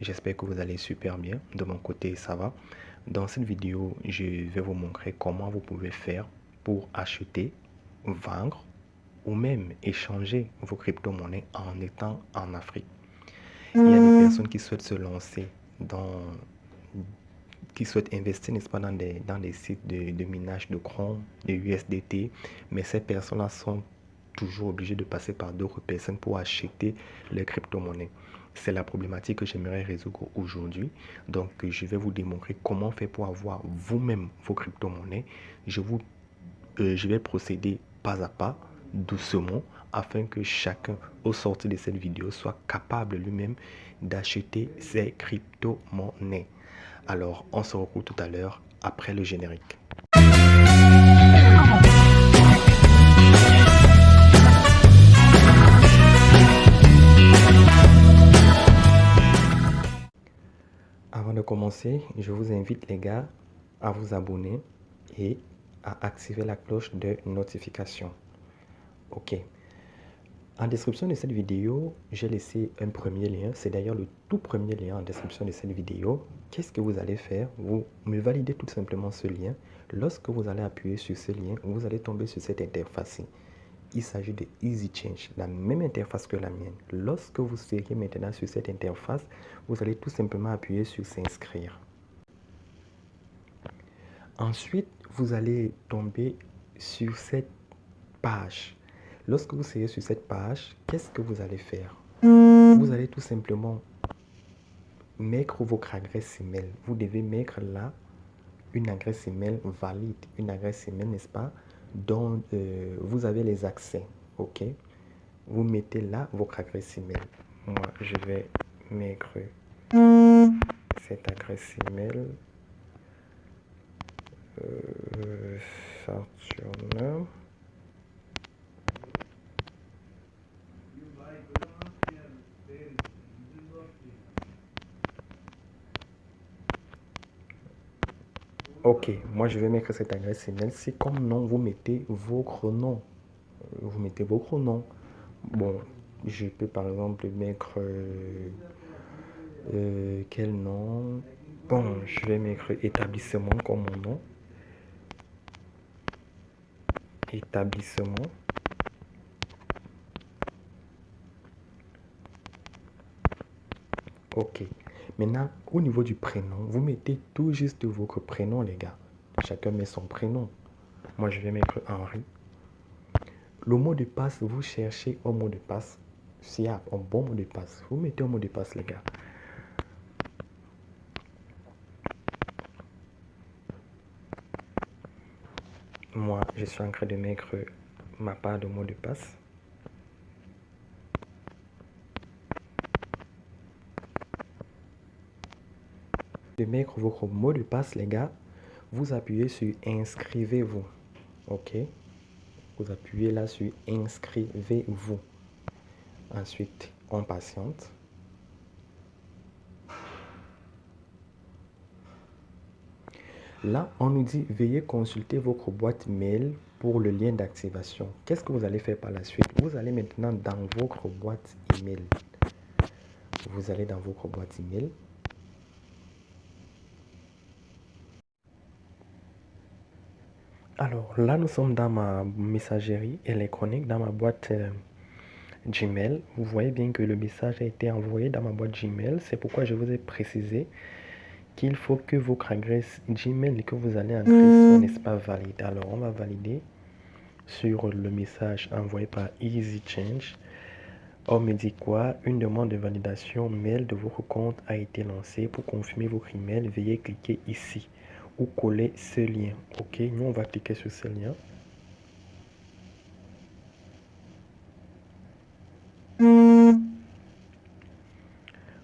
J'espère que vous allez super bien. De mon côté, ça va. Dans cette vidéo, je vais vous montrer comment vous pouvez faire pour acheter, vendre ou même échanger vos crypto-monnaies en étant en Afrique. Il y a des personnes qui souhaitent se lancer qui souhaitent investir, n'est-ce pas, dans des sites de minage de Chrome, de USDT, mais ces personnes-là sont toujours obligées de passer par d'autres personnes pour acheter les crypto-monnaies. C'est la problématique que j'aimerais résoudre aujourd'hui. Donc, je vais vous démontrer comment faire pour avoir vous-même vos crypto-monnaies. Je vais procéder pas à pas, doucement, afin que chacun, au sortir de cette vidéo, soit capable lui-même d'acheter ses crypto-monnaies. Alors, on se retrouve tout à l'heure après le générique. Avant de commencer, je vous invite les gars à vous abonner et à activer la cloche de notification. Ok. En description de cette vidéo, j'ai laissé un premier lien. C'est d'ailleurs le tout premier lien en description de cette vidéo. Qu'est-ce que vous allez faire? Vous me validez tout simplement ce lien. Lorsque vous allez appuyer sur ce lien, vous allez tomber sur cette interface-ci. Il s'agit de Easy Change, la même interface que la mienne. Lorsque vous serez maintenant sur cette interface, vous allez tout simplement appuyer sur s'inscrire. Ensuite, vous allez tomber sur cette page. Lorsque vous serez sur cette page, qu'est-ce que vous allez faire? Vous allez tout simplement mettre votre adresse email. Vous devez mettre là une adresse email valide, une adresse email, n'est-ce pas, dont vous avez les accès. Ok, vous mettez là votre adresse email. Moi, je vais mettre cette adresse email. Saturnin. Ok, moi je vais mettre cette adresse email. Si comme nom, vous mettez votre nom. Vous mettez votre nom. Bon, je peux par exemple mettre quel nom? Bon, je vais mettre établissement comme mon nom. Établissement. Ok. Maintenant, au niveau du prénom, vous mettez tout juste votre prénom, les gars. Chacun met son prénom. Moi, je vais mettre Henri. Le mot de passe, vous cherchez un mot de passe. S'il y a un bon mot de passe, vous mettez un mot de passe, les gars. Moi, je suis en train de mettre ma part de mot de passe. De mettre votre mot de passe, les gars, vous appuyez sur inscrivez-vous. Ok, vous appuyez là sur inscrivez-vous. Ensuite, on patiente. Là, on nous dit veuillez consulter votre boîte mail pour le lien d'activation. Qu'est-ce que vous allez faire par la suite? Vous allez maintenant dans votre boîte email. Vous allez dans votre boîte email. Alors là, nous sommes dans ma messagerie électronique, dans ma boîte Gmail. Vous voyez bien que le message a été envoyé dans ma boîte Gmail. C'est pourquoi je vous ai précisé qu'il faut que votre adresse Gmail que vous allez entrer soit, n'est-ce pas, valide. Alors, on va valider sur le message envoyé par Easy Change. On me dit quoi? Une demande de validation mail de votre compte a été lancée. Pour confirmer votre email, veuillez cliquer ici ou coller ce lien. Ok, nous on va cliquer sur ce lien.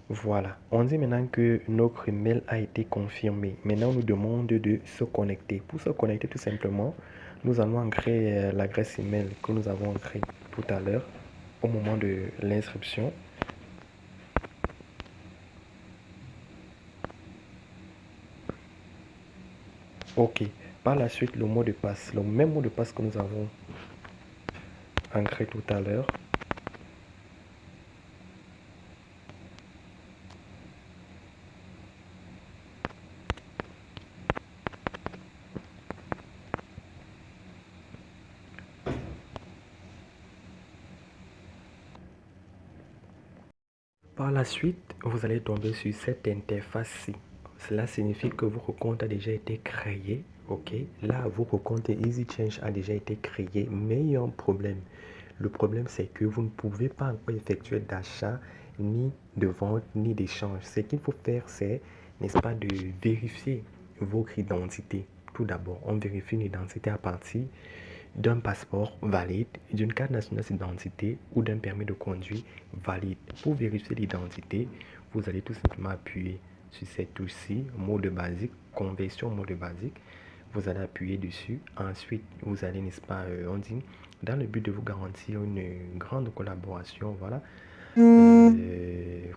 Voilà, on dit maintenant que notre email a été confirmé. Maintenant, on nous demande de se connecter. Pour se connecter, tout simplement, nous allons ancrer l'adresse email que nous avons ancrée tout à l'heure au moment de l'inscription. Ok, par la suite, le mot de passe, le même mot de passe que nous avons ancré tout à l'heure. Par la suite, vous allez tomber sur cette interface-ci. Cela signifie que votre compte a déjà été créé. Ok, là, votre compte Easy Change a déjà été créé, mais il y a un problème. Le problème, c'est que vous ne pouvez pas encore effectuer d'achat, ni de vente, ni d'échange. Ce qu'il faut faire, c'est, n'est-ce pas, de vérifier votre identité. Tout d'abord, on vérifie une identité à partir d'un passeport valide, d'une carte nationale d'identité ou d'un permis de conduire valide. Pour vérifier l'identité, vous allez tout simplement appuyer sur cette touche-ci, mode basique, conversion mode basique. Vous allez appuyer dessus. Ensuite, vous allez, n'est-ce pas, on dit, dans le but de vous garantir une grande collaboration, voilà,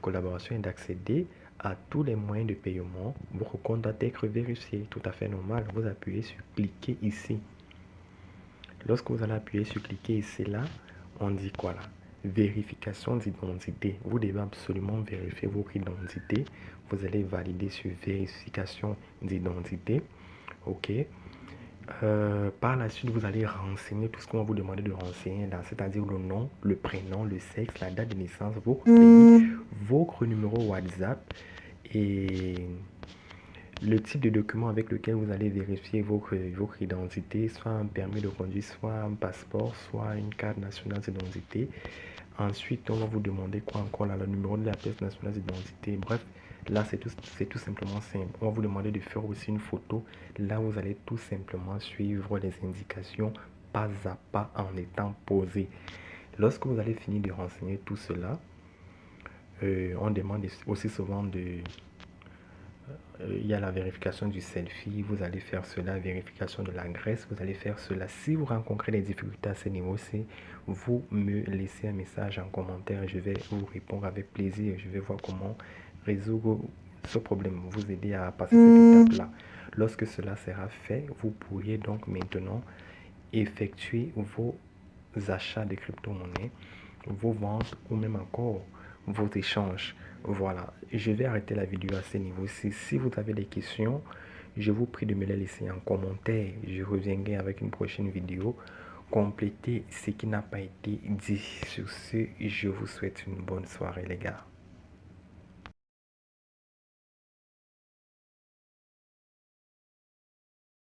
collaboration et d'accéder à tous les moyens de paiement, votre compte doit être vérifié, tout à fait normal. Vous appuyez sur cliquer ici. Lorsque vous allez appuyer sur cliquer ici, là, on dit quoi là? Vérification d'identité. Vous devez absolument vérifier votre identité. Vous allez valider sur vérification d'identité. OK. Par la suite, vous allez renseigner tout ce qu'on va vous demander de renseigner là, c'est-à-dire le nom, le prénom, le sexe, la date de naissance, votre pays, votre numéro WhatsApp et le type de document avec lequel vous allez vérifier votre identité, soit un permis de conduire, soit un passeport, soit une carte nationale d'identité. Ensuite, on va vous demander quoi encore là, le numéro de la pièce nationale d'identité. Bref, là, c'est tout simplement simple. On va vous demander de faire aussi une photo. Là, vous allez tout simplement suivre les indications pas à pas en étant posé. Lorsque vous allez finir de renseigner tout cela, on demande aussi souvent de il y a la vérification du selfie, vous allez faire cela, vérification de l'adresse, vous allez faire cela. Si vous rencontrez des difficultés à ce niveau-ci, vous me laissez un message en commentaire, je vais vous répondre avec plaisir, je vais voir comment résoudre ce problème, vous aider à passer cette étape-là. Lorsque cela sera fait, vous pourriez donc maintenant effectuer vos achats de crypto-monnaies, vos ventes ou même encore vos échanges. Voilà, je vais arrêter la vidéo à ce niveau-ci. Si vous avez des questions, je vous prie de me les laisser en commentaire. Je reviendrai avec une prochaine vidéo. Compléter ce qui n'a pas été dit. Sur ce, je vous souhaite une bonne soirée les gars.